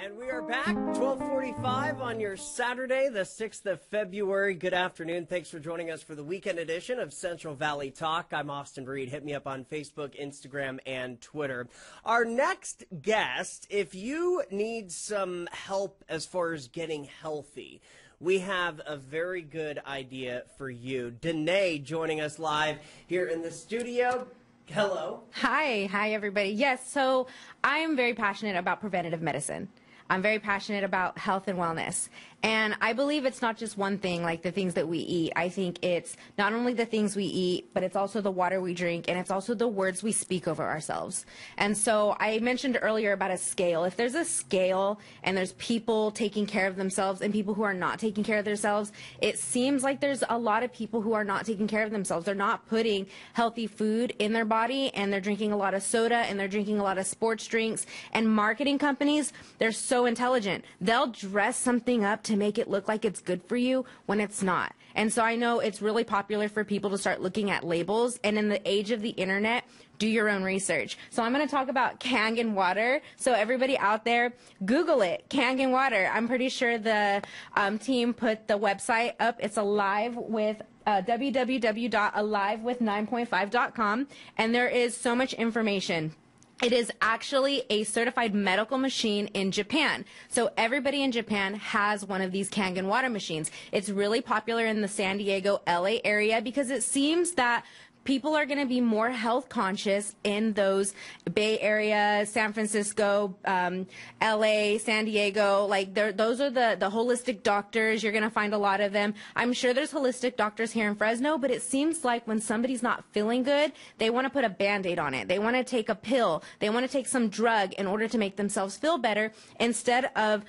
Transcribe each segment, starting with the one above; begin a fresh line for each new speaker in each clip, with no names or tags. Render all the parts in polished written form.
And we are back, 12:45 on your Saturday, the 6th of February. Good afternoon. Thanks for joining us for the weekend edition of Central Valley Talk. I'm Austin Breed. Hit me up on Facebook, Instagram, and Twitter. Our next guest, if you need some help as far as getting healthy, we have a very good idea for you. Danaé joining us live here in the studio. Hello.
Hi everybody. Yes, so I am very passionate about preventative medicine. I'm very passionate about health and wellness. And I believe it's not just one thing, like the things that we eat. I think it's not only the things we eat, but it's also the water we drink, and it's also the words we speak over ourselves. And so I mentioned earlier about a scale. If there's a scale and there's people taking care of themselves and people who are not taking care of themselves, it seems like there's a lot of people who are not taking care of themselves. They're not putting healthy food in their body, and they're drinking a lot of soda, and they're drinking a lot of sports drinks. And marketing companies, they're so intelligent. They'll dress something up to make it look like it's good for you when it's not. And so I know it's really popular for people to start looking at labels, and in the age of the internet, do your own research. So I'm going to talk about Kangen Water. So everybody out there, Google it, Kangen Water. I'm pretty sure the team put the website up. It's alive with www.alivewith9.5.com, and there is so much information. It is actually a certified medical machine in Japan. So everybody in Japan has one of these Kangen water machines. It's really popular in the San Diego, LA area because it seems that people are going to be more health conscious in those Bay Area, San Francisco, LA, San Diego. Like those are the holistic doctors. You're going to find a lot of them. I'm sure there's holistic doctors here in Fresno, but it seems like when somebody's not feeling good, they want to put a Band-Aid on it. They want to take a pill. They want to take some drug in order to make themselves feel better instead of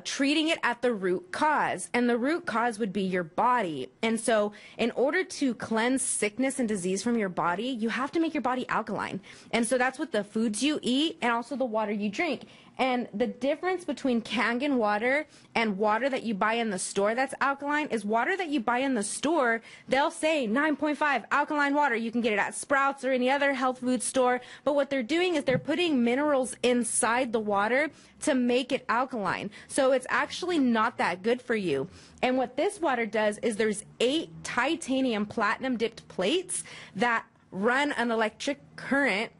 treating it at the root cause. And the root cause would be your body. And so in order to cleanse sickness and disease from your body, you have to make your body alkaline. And so that's with the foods you eat and also the water you drink. And the difference between Kangen water and water that you buy in the store that's alkaline is water that you buy in the store, they'll say 9.5 alkaline water. You can get it at Sprouts or any other health food store. But what they're doing is they're putting minerals inside the water to make it alkaline. So it's actually not that good for you. And what this water does is there's 8 titanium platinum dipped plates that run an electric current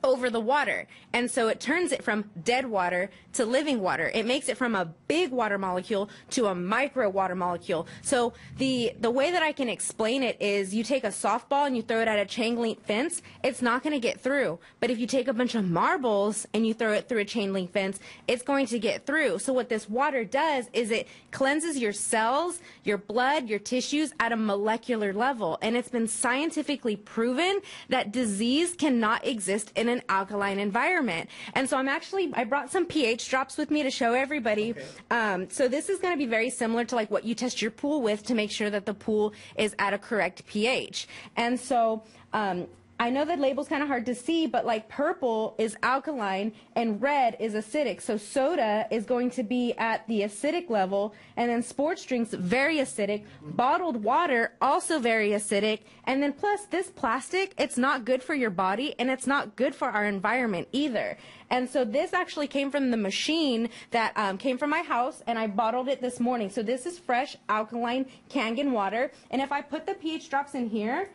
over the water. And so it turns it from dead water to living water. It makes it from a big water molecule to a micro water molecule. So the way that I can explain it is you take a softball and you throw it at a chain link fence, it's not going to get through. But if you take a bunch of marbles and you throw it through a chain link fence, it's going to get through. So what this water does is it cleanses your cells, your blood, your tissues at a molecular level. And it's been scientifically proven that disease cannot exist in an alkaline environment. And so I brought some pH drops with me to show everybody. Okay. So this is going to be very similar to like what you test your pool with to make sure that the pool is at a correct pH. And so I know that label's kind of hard to see, but like purple is alkaline and red is acidic. So soda is going to be at the acidic level, and then sports drinks, very acidic. Bottled water, also very acidic. And then plus this plastic, it's not good for your body, and it's not good for our environment either. And so this actually came from the machine that came from my house, and I bottled it this morning. So this is fresh alkaline Kangen water. And if I put the pH drops in here,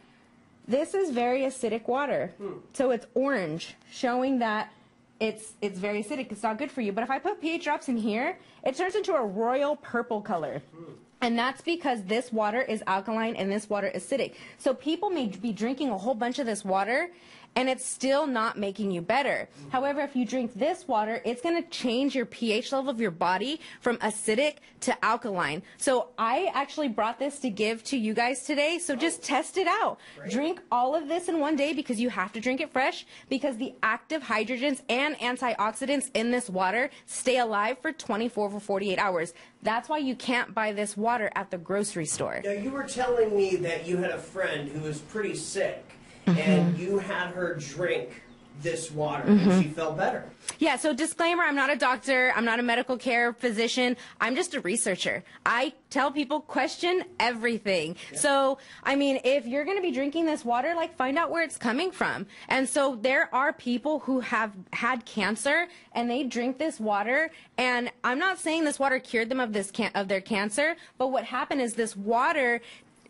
this is very acidic water. So it's orange, showing that it's very acidic. It's not good for you. But if I put pH drops in here, it turns into a royal purple color. And that's because this water is alkaline and this water is acidic. So people may be drinking a whole bunch of this water and it's still not making you better. However, if you drink this water, it's going to change your pH level of your body from acidic to alkaline. So I actually brought this to give to you guys today. So just test it out. Great. Drink all of this in one day because you have to drink it fresh, because the active hydrogens and antioxidants in this water stay alive for 24 or 48 hours. That's why you can't buy this water at the grocery store.
Now, you were telling me that you had a friend who was pretty sick, and you had her drink this water, and she felt better.
Yeah, so disclaimer, I'm not a doctor, I'm not a medical care physician, I'm just a researcher. I tell people question everything. Yeah. So, I mean, if you're going to be drinking this water, like, find out where it's coming from. And so there are people who have had cancer and they drink this water, and I'm not saying this water cured them of their cancer, but what happened is this water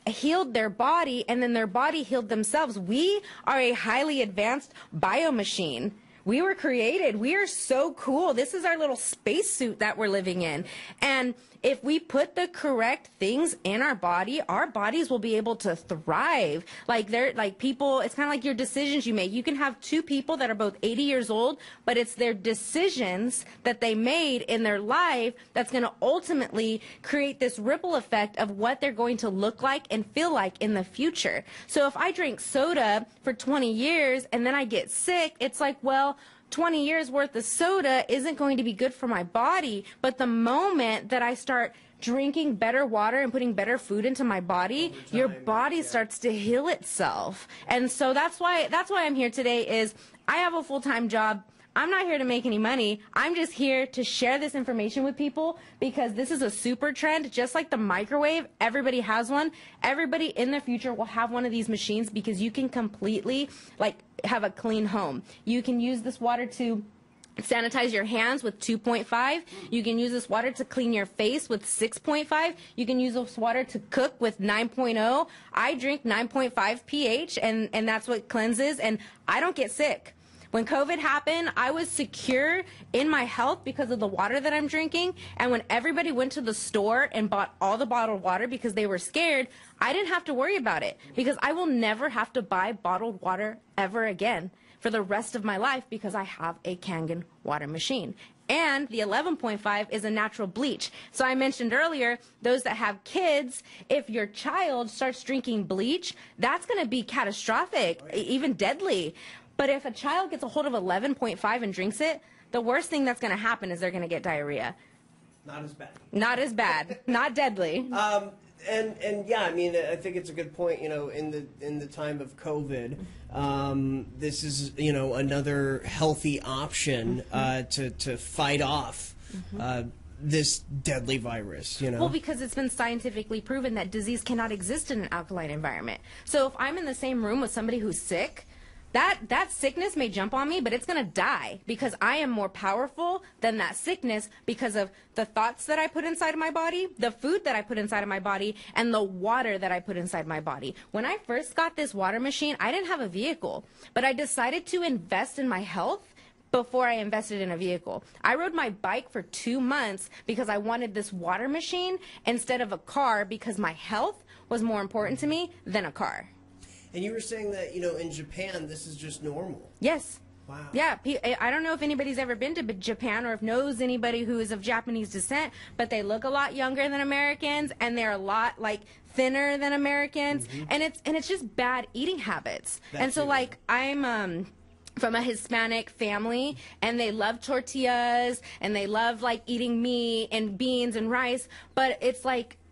healed their body, and then their body healed themselves. We are a highly advanced biomachine. We were created. We are so cool. This is our little spacesuit that we're living in. And if we put the correct things in our bodies will be able to thrive. Like people, it's kind of like your decisions you make. You can have two people that are both 80 years old, but it's their decisions that they made in their life that's going to ultimately create this ripple effect of what they're going to look like and feel like in the future. So if I drink soda for 20 years and then I get sick, it's like, well, 20 years worth of soda isn't going to be good for my body. But the moment that I start drinking better water and putting better food into my body, your body starts to heal itself. And so that's why I'm here today. Is I have a full-time job. I'm not here to make any money. I'm just here to share this information with people because this is a super trend. Just like the microwave, everybody has one. Everybody in the future will have one of these machines because you can completely have a clean home. You can use this water to sanitize your hands with 2.5. You can use this water to clean your face with 6.5. You can use this water to cook with 9.0. I drink 9.5 pH, and that's what cleanses, and I don't get sick. When COVID happened, I was secure in my health because of the water that I'm drinking. And when everybody went to the store and bought all the bottled water because they were scared, I didn't have to worry about it because I will never have to buy bottled water ever again for the rest of my life because I have a Kangen water machine. And the 11.5 is a natural bleach. So I mentioned earlier, those that have kids, if your child starts drinking bleach, that's going to be catastrophic, even deadly. But if a child gets a hold of 11.5 and drinks it, the worst thing that's going to happen is they're going to get diarrhea.
Not as bad.
Not as bad. Not deadly.
And yeah, I mean, I think it's a good point. You know, in the time of COVID, this is another healthy option to fight off this deadly virus.
Well, because it's been scientifically proven that disease cannot exist in an alkaline environment. So if I'm in the same room with somebody who's sick, that sickness may jump on me, but it's going to die because I am more powerful than that sickness because of the thoughts that I put inside of my body, the food that I put inside of my body, and the water that I put inside my body. When I first got this water machine, I didn't have a vehicle, but I decided to invest in my health before I invested in a vehicle. I rode my bike for 2 months because I wanted this water machine instead of a car because my health was more important to me than a car.
And you were saying that, in Japan, this is just normal.
Yes.
Wow.
Yeah. I don't know if anybody's ever been to Japan or if knows anybody who is of Japanese descent, but they look a lot younger than Americans, and they're a lot, thinner than Americans. And it's just bad eating habits. And so, I'm from a Hispanic family, and they love tortillas, and they love, eating meat and beans and rice, but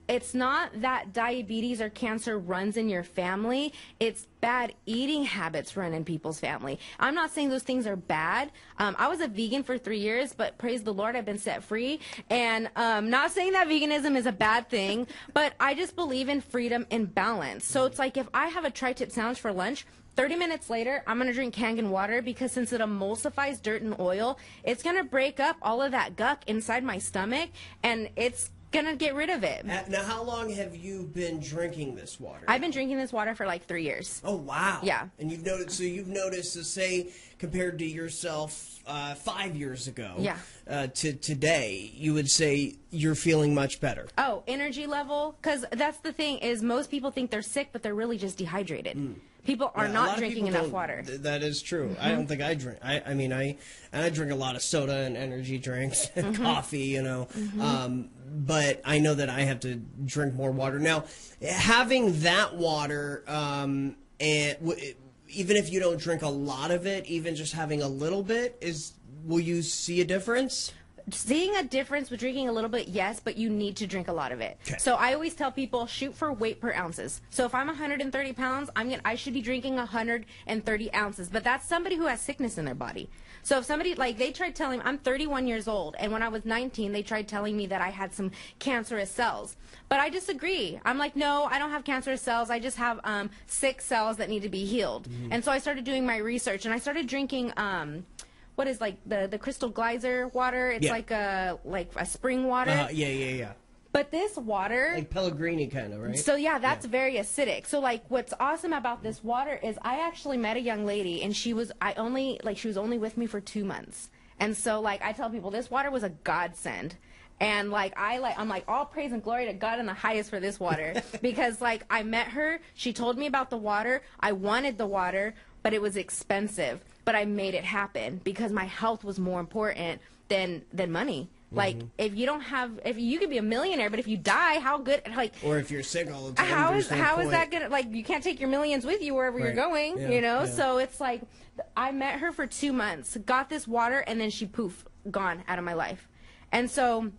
it's not that diabetes or cancer runs in your family. It's bad eating habits run in people's family. I'm not saying those things are bad. I was a vegan for 3 years, but praise the Lord, I've been set free. And not saying that veganism is a bad thing, but I just believe in freedom and balance. So it's like if I have a tri-tip sandwich for lunch, 30 minutes later, I'm going to drink Kangen water because since it emulsifies dirt and oil, it's going to break up all of that gunk inside my stomach, and it's gonna get rid of it.
Now, how long have you been drinking this water?
I've been drinking this water for 3 years.
Oh, wow.
Yeah.
And you've noticed, say, compared to yourself 5 years ago, to today, you would say you're feeling much better.
Oh, energy level? Because that's the thing is most people think they're sick, but they're really just dehydrated. People are not drinking enough water.
That is true. I don't think I drink. I drink a lot of soda and energy drinks and coffee, but I know that I have to drink more water. Now, having that water, and even if you don't drink a lot of it, even just having a little bit, will you see a difference?
Seeing a difference with drinking a little bit, yes, but you need to drink a lot of it.
Okay.
So I always tell people, shoot for weight per ounces. So if I'm 130 pounds, I should be drinking 130 ounces. But that's somebody who has sickness in their body. So if somebody, like, they tried telling me, I'm 31 years old, and when I was 19, they tried telling me that I had some cancerous cells. But I disagree. I'm like, no, I don't have cancerous cells. I just have sick cells that need to be healed. And so I started doing my research, and I started drinking what is, like, the crystal geyser water. It's like a spring water.
Yeah.
But this water,
like Pellegrini kind of, right?
So yeah, that's very acidic. So like, what's awesome about this water is I actually met a young lady, and she was only with me for 2 months. And so like, I tell people this water was a godsend. And I'm like, all praise and glory to God in the highest for this water. Because like, I met her, she told me about the water, I wanted the water, but it was expensive. But I made it happen because my health was more important than money. Like, if you could be a millionaire, but if you die, how good, like...
Or if you're sick all the time,
how is that gonna, like, you can't take your millions with you wherever you're going, you know? Yeah. So it's like, I met her for 2 months, got this water, and then she, poof, gone out of my life. And so...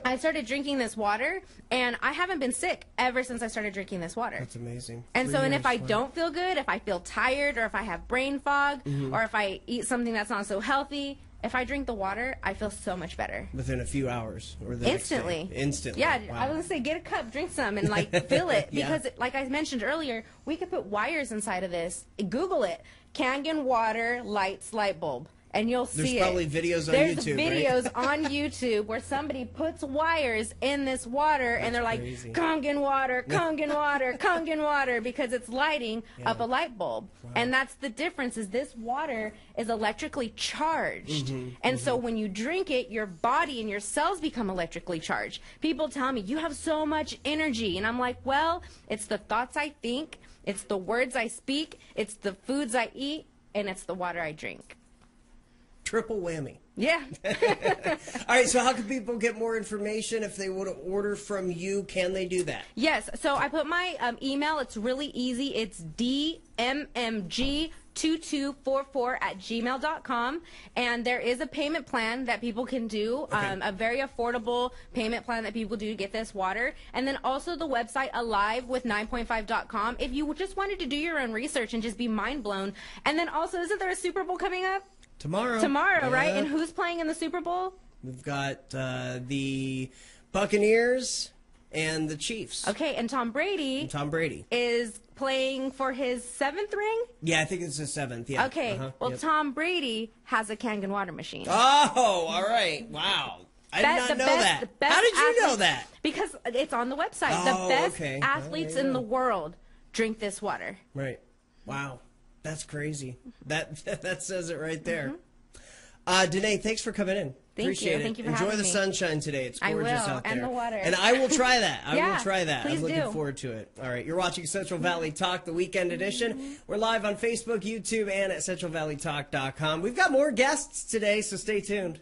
I started drinking this water, and I haven't been sick ever since I started drinking this water.
That's amazing.
And if I don't feel good, if I feel tired, or if I have brain fog, or if I eat something that's not so healthy, if I drink the water, I feel so much better.
Within a few hours, or the
instantly.
Next day. Instantly.
Yeah,
wow.
I was gonna say, get a cup, drink some, and like feel it, because like I mentioned earlier, we could put wires inside of this. Google it, Kangen Water lights light bulb. And you'll see
There's probably videos on YouTube,
There's videos
right?
on YouTube where somebody puts wires in this water, and they're
crazy.
like, Kangen Water, Kangen Water, Kangen Water, because it's lighting up a light bulb. Wow. And that's the difference, is this water is electrically charged. And so when you drink it, your body and your cells become electrically charged. People tell me, you have so much energy. And I'm like, well, it's the thoughts I think, it's the words I speak, it's the foods I eat, and it's the water I drink.
Triple whammy.
Yeah.
All right, so how can people get more information if they want to order from you? Can they do that?
Yes, so I put my email. It's really easy. It's dmmg2244@gmail.com, and there is a payment plan that people can do, a very affordable payment plan that people do to get this water. And then also the website alivewith9.5.com if you just wanted to do your own research and just be mind blown. And then also, isn't there a Super Bowl coming up?
Tomorrow,
right? And who's playing in the Super Bowl?
We've got the Buccaneers and the Chiefs.
Okay, and Tom Brady is playing for his 7th ring?
Yeah, I think it's his 7th, yeah.
Okay, well, Tom Brady has a Kangen water machine.
Oh, all right. Wow. I did not know that. How did you know that?
Because it's on the website.
Oh,
the best
okay.
athletes in the world drink this water.
Right. Wow. That's crazy. That says it right there. Danaé, thanks for coming in. Appreciate it.
Thank you for
Enjoy
having
the
me.
sunshine today. It's gorgeous out there.
And the water.
And I will try that. I will try that.
Please
I'm looking
do.
forward to it. All right. You're watching Central Valley Talk, the weekend edition. We're live on Facebook, YouTube, and at CentralValleyTalk.com. We've got more guests today, so stay tuned.